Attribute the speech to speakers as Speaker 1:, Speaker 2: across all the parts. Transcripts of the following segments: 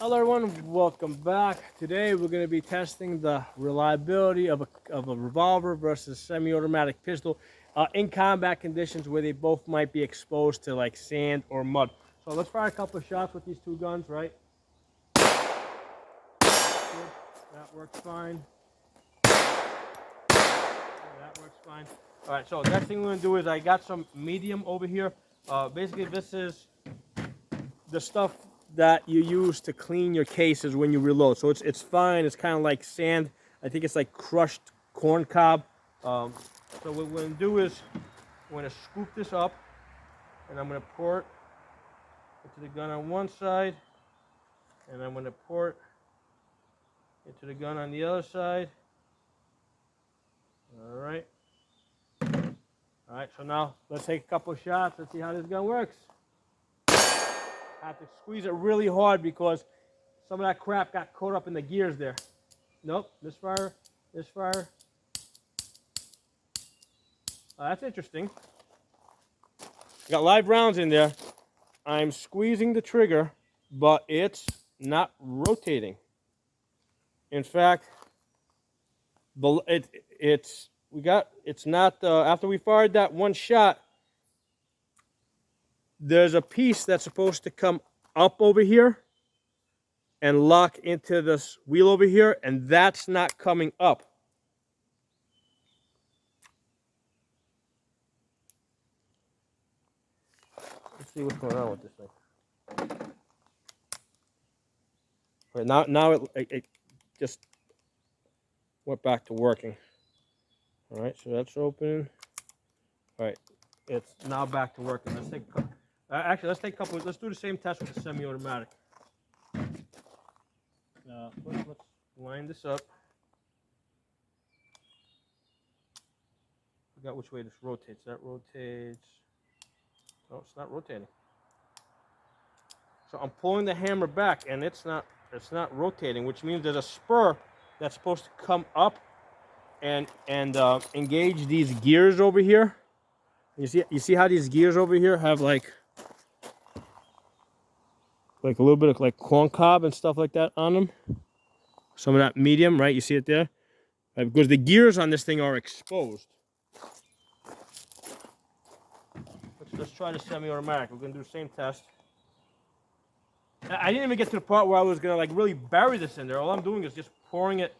Speaker 1: Hello everyone, welcome back. Today we're going to be testing the reliability of a revolver versus semi-automatic pistol in combat conditions where they both might be exposed to like sand or mud. So let's fire a couple of shots with these two guns, right? That works fine. That works fine. All right, so next thing we're going to do is I got some medium over here. Basically, this is the stuff that you use to clean your cases when you reload. So it's fine. It's kind of like sand. I think it's like crushed corn cob. So what we're going to do is we're going to scoop this up, and I'm going to pour it into the gun on one side, and I'm going to pour it into the gun on the other side. All right. All right, so now let's take a couple of shots. Let's see how this gun works. I have to squeeze it really hard because some of that crap got caught up in the gears there. Nope, misfire, misfire. That's interesting. Got live rounds in there. I'm squeezing the trigger, but it's not rotating. In fact, it's not. After we fired that one shot, there's a piece that's supposed to come up over here and lock into this wheel over here, and that's not coming up. Let's see what's going on with this thing. All right, now it just went back to working. All right, so that's open. All right, it's now back to working. Let's take actually let's take a couple. Let's do the same test with the semi-automatic. Let's line this up. Forgot which way this rotates. That rotates. No, it's not rotating. So I'm pulling the hammer back, and it's not rotating, which means there's a spur that's supposed to come up and engage these gears over here. You see how these gears over here have like a little bit of like corn cob and stuff like that on them. Some of that medium, right? You see it there? Right, because the gears on this thing are exposed. Let's try the semi-automatic. We're gonna do the same test. I didn't even get to the part where I was gonna like really bury this in there. All I'm doing is just pouring it.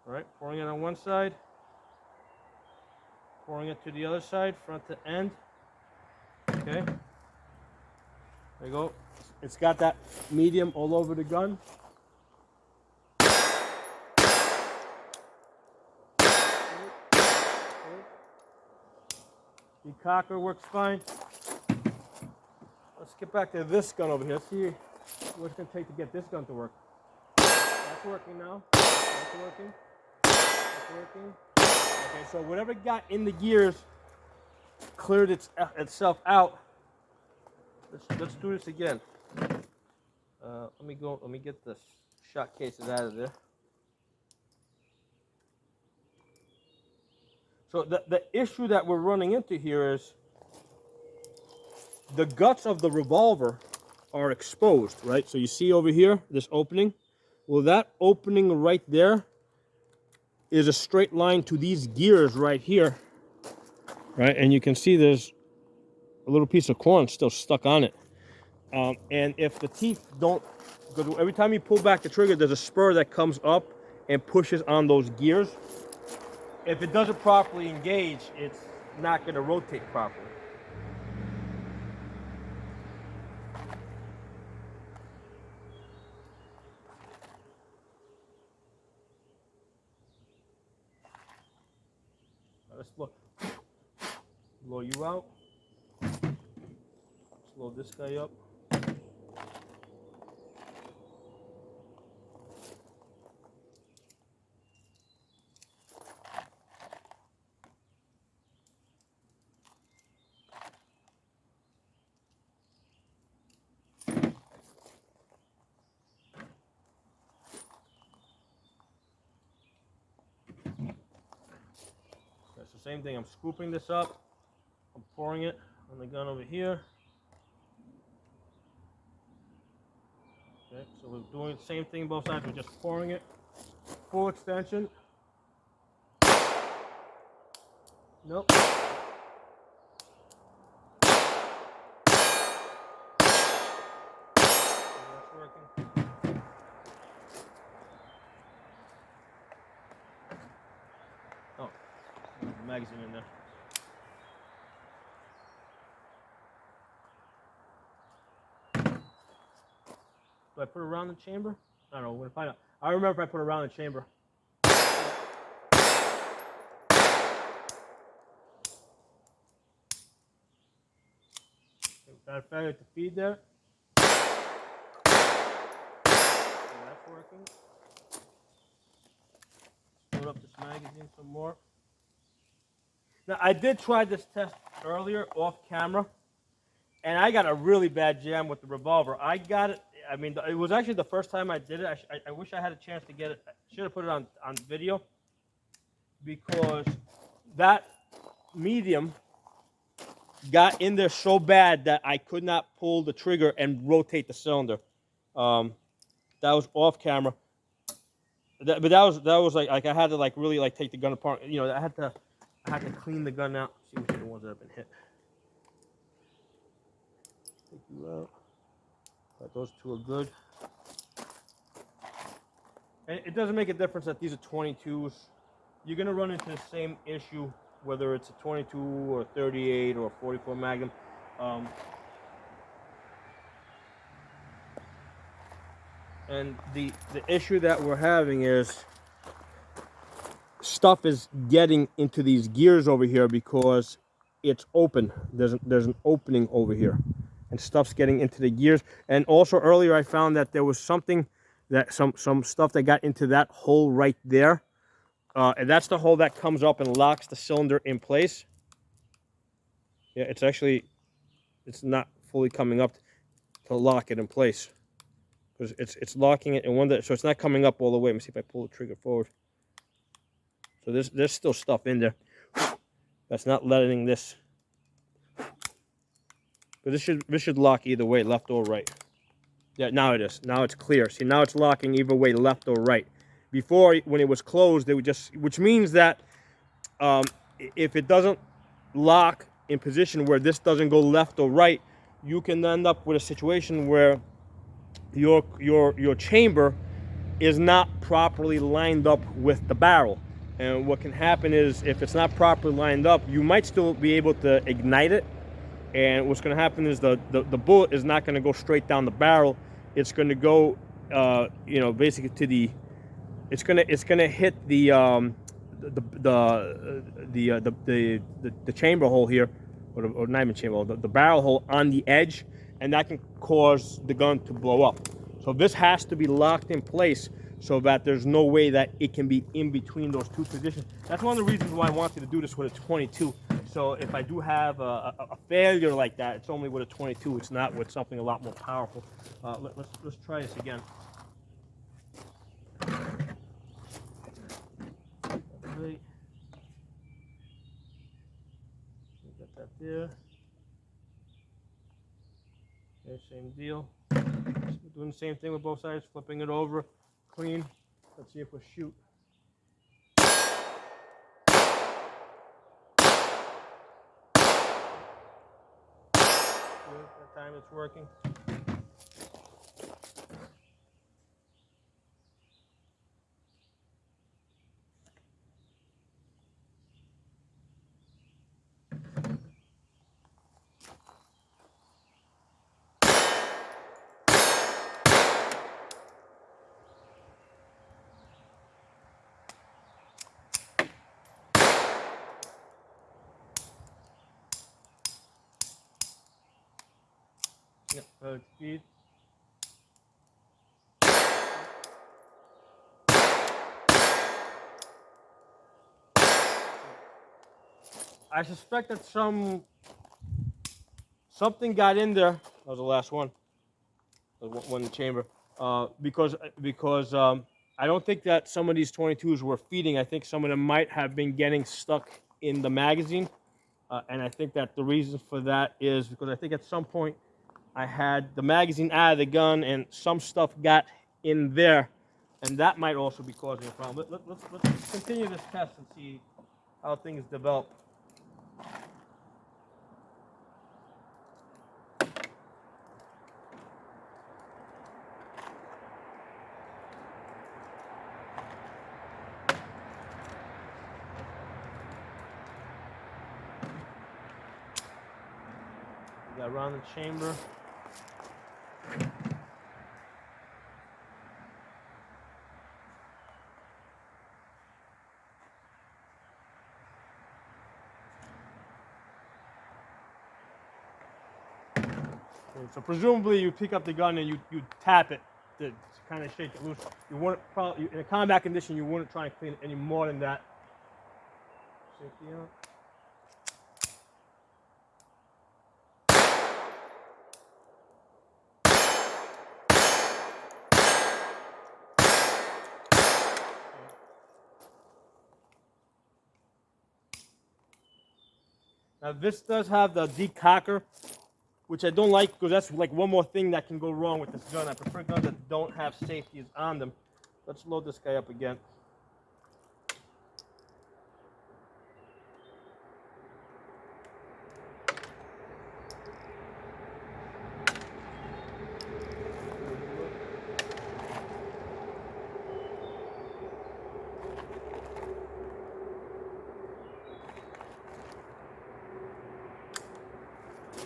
Speaker 1: All right, pouring it on one side, pouring it to the other side, front to end. Okay. There you go. It's got that medium all over the gun. The cocker works fine. Let's get back to this gun over here. Let's see what it's going to take to get this gun to work. That's working now. That's working. That's working. Okay, so whatever got in the gears cleared itself out. Let's do this again. Let me get the shot cases out of there. So the issue that we're running into here is the guts of the revolver are exposed, right? So you see over here, this opening? Well, that opening right there is a straight line to these gears right here, right? And you can see there's a little piece of corn still stuck on it. And if the teeth don't, because every time you pull back the trigger, there's a spur that comes up and pushes on those gears. If it doesn't properly engage, it's not going to rotate properly. Let's blow you out. Let's load this guy up. That's the same thing. I'm scooping this up. I'm pouring it on the gun over here. Okay, so we're doing the same thing both sides. We're just pouring it full extension. Nope. That's working. Oh, there's a magazine in there. Do I put it around the chamber? I don't know. We're gonna find out. I remember if I put it around the chamber. Got a failure to feed there. So that's working. Load up this magazine some more. Now I did try this test earlier off camera, and I got a really bad jam with the Revolver. I got it. I mean, it was actually the first time I did it. I wish I had a chance to get it. I should have put it on video, because that medium got in there so bad that I could not pull the trigger and rotate the cylinder. That was off camera. But that was like I had to like really like take the gun apart. You know, I had to clean the gun out. See which are the ones that have been hit. Take you out. But those two are good. And it doesn't make a difference that these are 22s. You're gonna run into the same issue whether it's a 22 or 38 or 44 Magnum. And the issue that we're having is stuff is getting into these gears over here because it's open. There's an opening over here, and stuff's getting into the gears. And also earlier I found that there was something that some stuff that got into that hole right there. And that's the hole that comes up and locks the cylinder in place. Yeah, it's not fully coming up to lock it in place, because it's locking it in one, so it's not coming up all the way. Let me see if I pull the trigger forward. So there's still stuff in there that's not letting this. But this should lock either way, left or right. Yeah, now it is. Now it's clear. See, now it's locking either way, left or right. Before, when it was closed, they would just, which means that if it doesn't lock in position where this doesn't go left or right, you can end up with a situation where your chamber is not properly lined up with the barrel. And what can happen is, if it's not properly lined up, you might still be able to ignite it. And what's going to happen is the bullet is not going to go straight down the barrel. It's going to go, you know, basically to the. It's gonna hit the chamber hole here, or not even chamber hole, the barrel hole on the edge, and that can cause the gun to blow up. So this has to be locked in place so that there's no way that it can be in between those two positions. That's one of the reasons why I wanted to do this with a 22. So if I do have a failure like that, it's only with a 22. It's not with something a lot more powerful. Let's try this again. Right. Got that there. Okay, same deal. Doing the same thing with both sides, flipping it over, clean. Let's see if we shoot. Good. That time it's working. Yep, speed. I suspect that something got in there. That was the last one. One in the chamber. Because I don't think that some of these 22s were feeding. I think some of them might have been getting stuck in the magazine. And I think that the reason for that is because I think at some point I had the magazine out of the gun and some stuff got in there, and that might also be causing a problem. Let's continue this test and see how things develop. We got around the chamber. Okay, so presumably you pick up the gun and you tap it to kind of shake it loose. You wouldn't probably, in a combat condition, you wouldn't try and clean it any more than that. Safety on. Now this does have the decocker, which I don't like because that's like one more thing that can go wrong with this gun. I prefer guns that don't have safeties on them. Let's load this guy up again.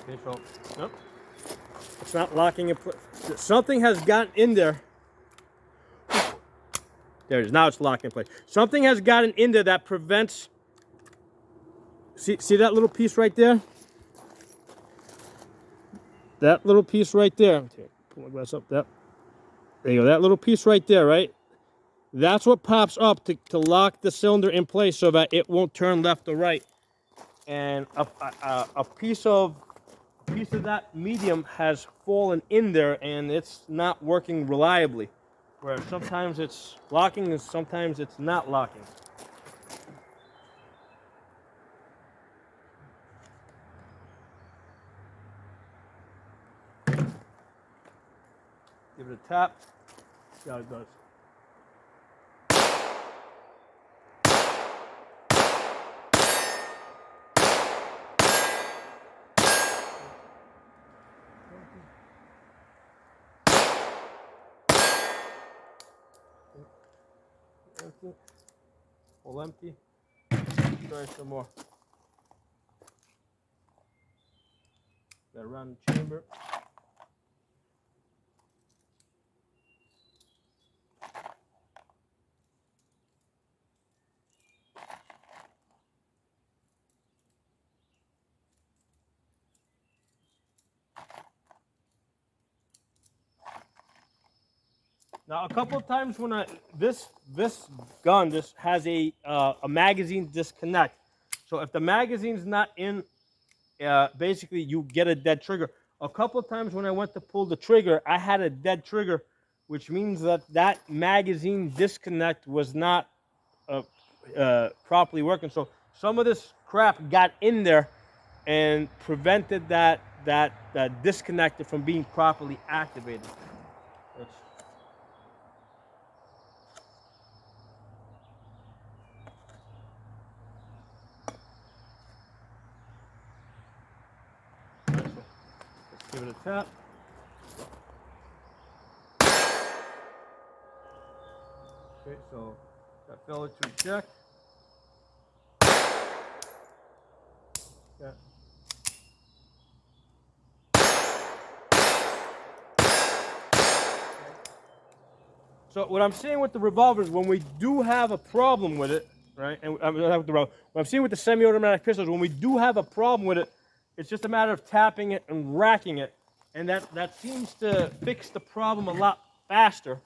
Speaker 1: Okay, so nope. It's not locking in place. Something has gotten in there. There it is. Now it's locked in place. Something has gotten in there that prevents. See that little piece right there? That little piece right there. Okay, pull my glass up. There you go. That little piece right there, right? That's what pops up to lock the cylinder in place so that it won't turn left or right. And a piece of that medium has fallen in there and it's not working reliably. Where sometimes it's locking and sometimes it's not locking. Give it a tap. See how it does. Empty. All empty. Try some more. Got around the chamber. Now, a couple of times when this gun has a magazine disconnect. So if the magazine's not in, basically you get a dead trigger. A couple of times when I went to pull the trigger, I had a dead trigger, which means that magazine disconnect was not properly working. So some of this crap got in there and prevented that disconnector from being properly activated. Give it a tap. Okay, so got failure to eject. Yeah. So what I'm saying with the revolver is when we do have a problem with it, right? And I mean, not with the revolver. What I'm saying with the semi-automatic pistols, when we do have a problem with it, it's just a matter of tapping it and racking it, and that seems to fix the problem a lot faster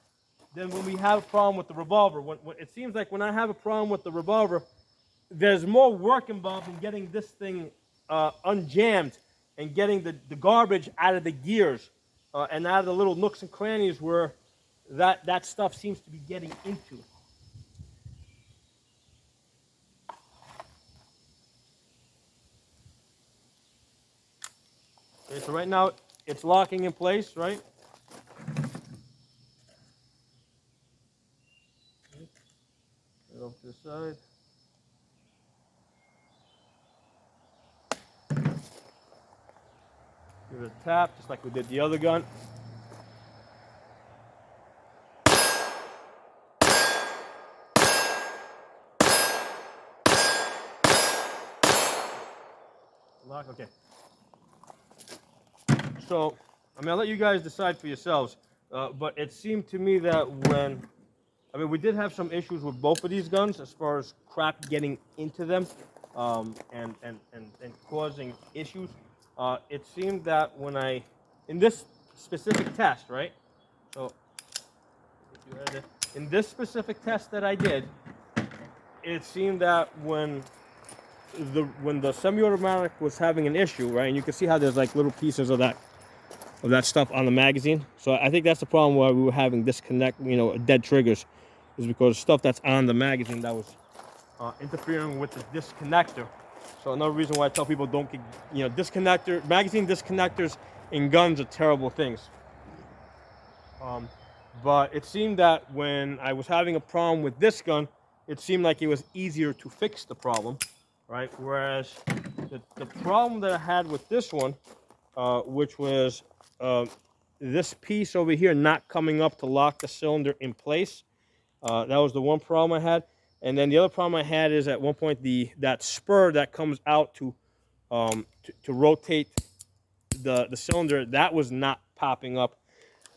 Speaker 1: than when we have a problem with the revolver. When it seems like when I have a problem with the revolver, there's more work involved in getting this thing unjammed and getting the garbage out of the gears and out of the little nooks and crannies where that stuff seems to be getting into. Okay, so right now it's locking in place, right? Get off to the side. Give it a tap, just like we did the other gun. Lock, okay. So, I mean, I'll let you guys decide for yourselves, but it seemed to me that when, I mean, we did have some issues with both of these guns as far as crap getting into them and causing issues. It seemed that when in this specific test, right? So, in this specific test that I did, it seemed that when the semi-automatic was having an issue, right, and you can see how there's like little pieces of that stuff on the magazine. So I think that's the problem why we were having disconnect, dead triggers, is because stuff that's on the magazine that was interfering with the disconnector. So another reason why I tell people don't get, magazine disconnectors in guns are terrible things. But it seemed that when I was having a problem with this gun, it seemed like it was easier to fix the problem, right? Whereas the problem that I had with this one, which was this piece over here not coming up to lock the cylinder in place, that was the one problem I had. And then the other problem I had is at one point that spur that comes out to rotate the cylinder, that was not popping up.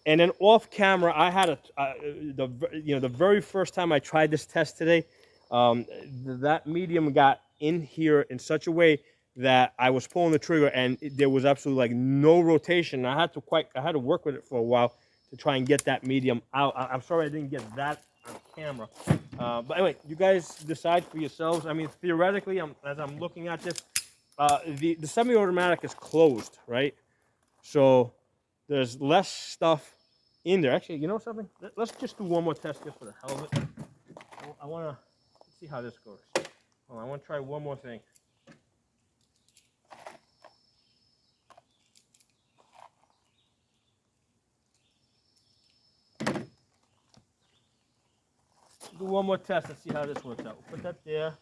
Speaker 1: And then off camera, I had the very first time I tried this test today, that medium got in here in such a way that I was pulling the trigger and there was absolutely like no rotation. I had to work with it for a while to try and get that medium out. I'm sorry I didn't get that on camera. But anyway, you guys decide for yourselves. I mean, theoretically, as I'm looking at this, the semi-automatic is closed, right? So there's less stuff in there. Actually, you know something? Let's just do one more test just for the hell of it. I want to see how this goes. I want to try one more thing. Do one more test and see how this works out. Put that there.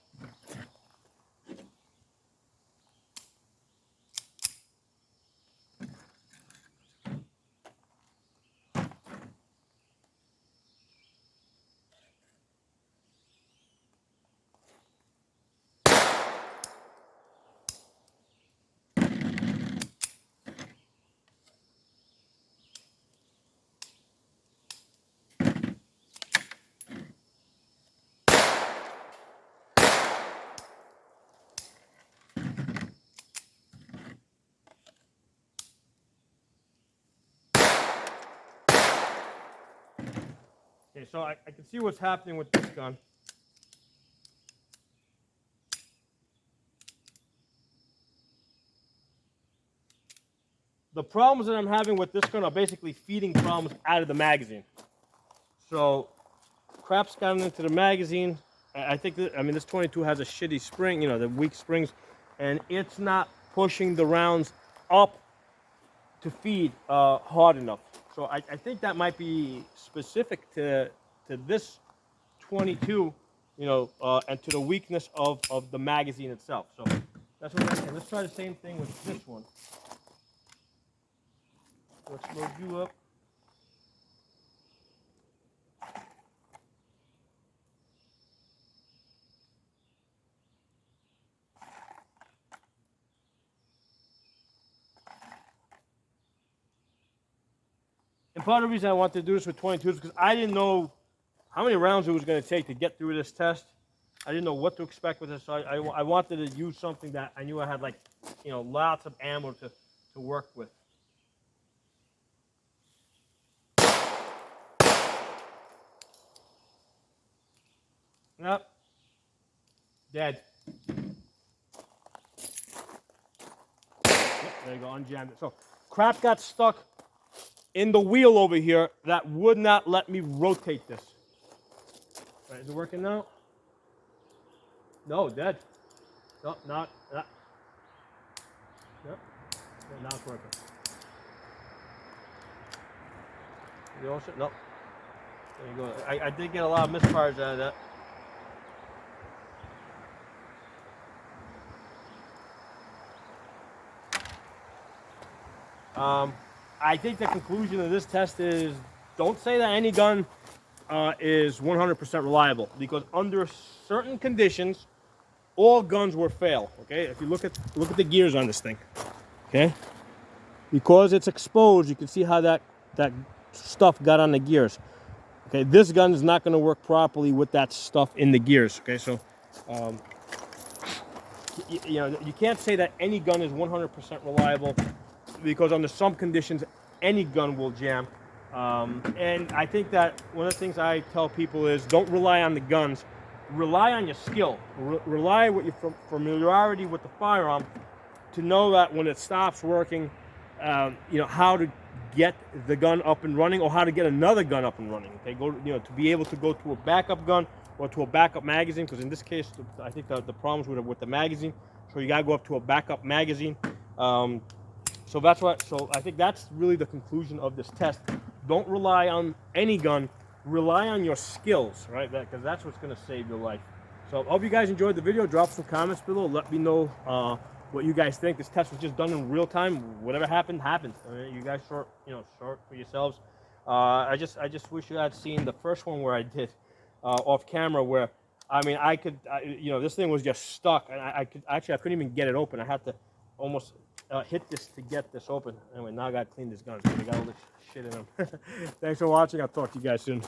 Speaker 1: Okay, so I can see what's happening with this gun. The problems that I'm having with this gun are basically feeding problems out of the magazine. So crap's gotten into the magazine. I think this 22 has a shitty spring, the weak springs, and it's not pushing the rounds up to feed hard enough. So I think that might be specific to this 22, and to the weakness of the magazine itself. So that's what I'm saying. Let's try the same thing with this one. Let's load you up. And part of the reason I wanted to do this with 22s is because I didn't know how many rounds it was going to take to get through this test. I didn't know what to expect with this, so I wanted to use something that I knew I had lots of ammo to work with. Yep. Dead. Yep, there you go, unjammed it. So crap got stuck in the wheel over here that would not let me rotate this. All right, is it working now? No, dead. No, not. Yep. Yeah, now it's working. You all set? No. There you go. I did get a lot of misfires out of that. I think the conclusion of this test is don't say that any gun is 100% reliable, because under certain conditions, all guns will fail. Okay, if you look at the gears on this thing, okay, because it's exposed, you can see how that stuff got on the gears. Okay, this gun is not going to work properly with that stuff in the gears. Okay, so you know, you can't say that any gun is 100% reliable, because under some conditions any gun will jam. And I think that one of the things I tell people is don't rely on the guns, rely on your skill, rely with your familiarity with the firearm to know that when it stops working, you know, how to get the gun up and running, or how to get another gun up and running. Okay, you know, to be able to go to a backup gun or to a backup magazine, because in this case I think the problems with the magazine, so you gotta go up to a backup magazine. So that's what. So I think that's really the conclusion of this test. Don't rely on any gun. Rely on your skills, right? Because that's what's going to save your life. So I hope you guys enjoyed the video. Drop some comments below. Let me know what you guys think. This test was just done in real time. Whatever happened, happened. I mean, you guys sort for yourselves. I just wish you had seen the first one where I did off camera, where I mean you know, this thing was just stuck, and I couldn't even get it open. I had to almost hit this to get this open. Anyway, now I got to clean this gun. So they got all this shit in them. Thanks for watching. I'll talk to you guys soon.